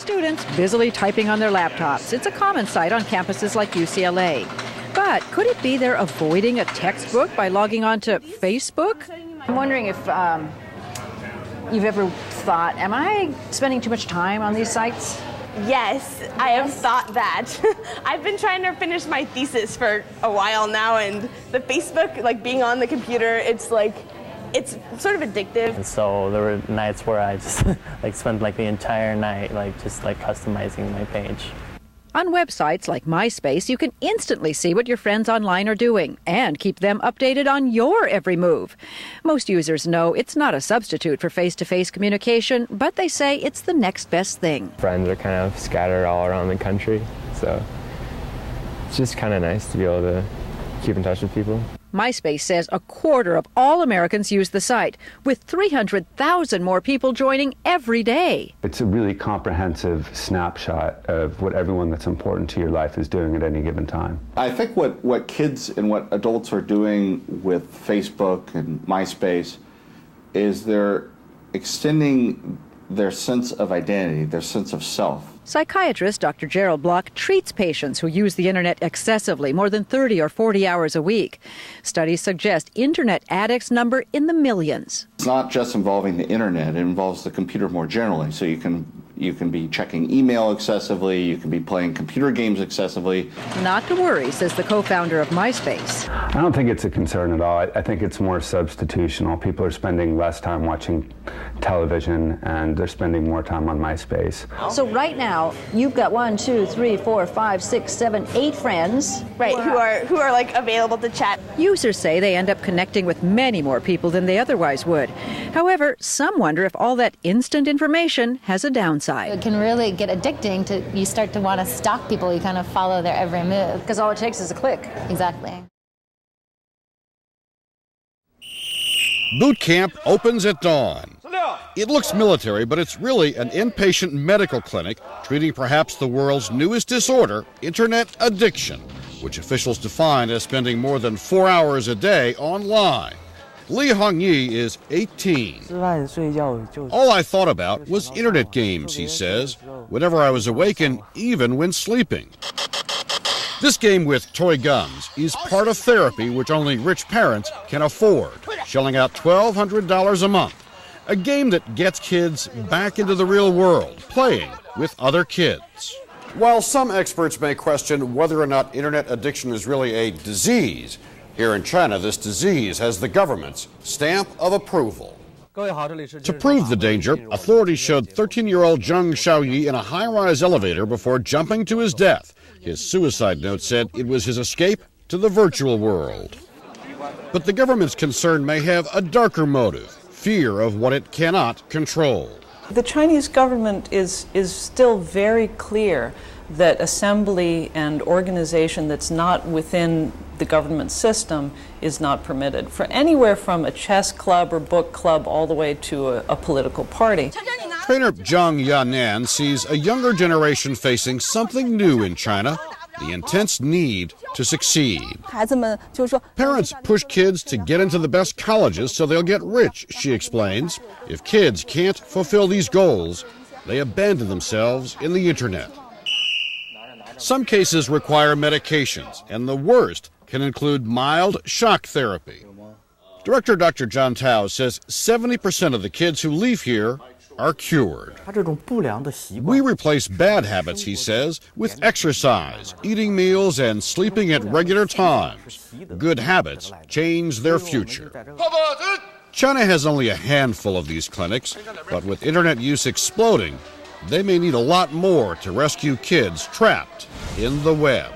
students busily typing on their laptops. It's a common sight on campuses like UCLA. But could it be they're avoiding a textbook by logging on to Facebook? I'm wondering if you've ever thought, am I spending too much time on these sites? Yes, I have thought that. I've been trying to finish my thesis for a while now, and the Facebook, like being on the computer, it's sort of addictive. And so there were nights where I just spent the entire night just customizing my page. On websites like MySpace, you can instantly see what your friends online are doing and keep them updated on your every move. Most users know it's not a substitute for face-to-face communication, but they say it's the next best thing. Friends are kind of scattered all around the country, so it's just kind of nice to be able to keep in touch with people. MySpace says a quarter of all Americans use the site, with 300,000 more people joining every day. It's a really comprehensive snapshot of what everyone that's important to your life is doing at any given time. I think what kids and what adults are doing with Facebook and MySpace is they're extending their sense of identity, their sense of self. Psychiatrist Dr. Gerald Block treats patients who use the internet excessively, more than 30 or 40 hours a week. Studies suggest internet addicts number in the millions. It's not just involving the internet, it involves the computer more generally. So you can be checking email excessively, you can be playing computer games excessively. Not to worry, says the co-founder of MySpace. I don't think it's a concern at all. I think it's more substitutional. People are spending less time watching television and they're spending more time on MySpace. So right now, you've got 1, 2, 3, 4, 5, 6, 7, 8 friends. Right, who are available to chat. Users say they end up connecting with many more people than they otherwise would. However, some wonder if all that instant information has a downside. It can really get addicting. You start to want to stalk people. You kind of follow their every move. Because all it takes is a click. Exactly. Boot camp opens at dawn. It looks military, but it's really an inpatient medical clinic treating perhaps the world's newest disorder, internet addiction, which officials define as spending more than 4 hours a day online. Li Hongyi is 18. All I thought about was internet games, he says, whenever I was awake and even when sleeping. This game with toy guns is part of therapy which only rich parents can afford, shelling out $1,200 a month. A game that gets kids back into the real world, playing with other kids. While some experts may question whether or not internet addiction is really a disease, here in China, this disease has the government's stamp of approval. To prove the danger, authorities showed 13-year-old Zheng Xiaoyi in a high-rise elevator before jumping to his death. His suicide note said it was his escape to the virtual world. But the government's concern may have a darker motive, fear of what it cannot control. The Chinese government is still very clear that assembly and organization that's not within the government system is not permitted, for anywhere from a chess club or book club all the way to a political party. Trainer Zhang Yanan sees a younger generation facing something new in China, the intense need to succeed. Parents push kids to get into the best colleges so they'll get rich, she explains. If kids can't fulfill these goals, they abandon themselves in the internet. Some cases require medications, and the worst can include mild shock therapy. Director Dr. Zhan Tao says 70% of the kids who leave here are cured. We replace bad habits, he says, with exercise, eating meals, and sleeping at regular times. Good habits change their future. China has only a handful of these clinics, but with internet use exploding, they may need a lot more to rescue kids trapped in the web.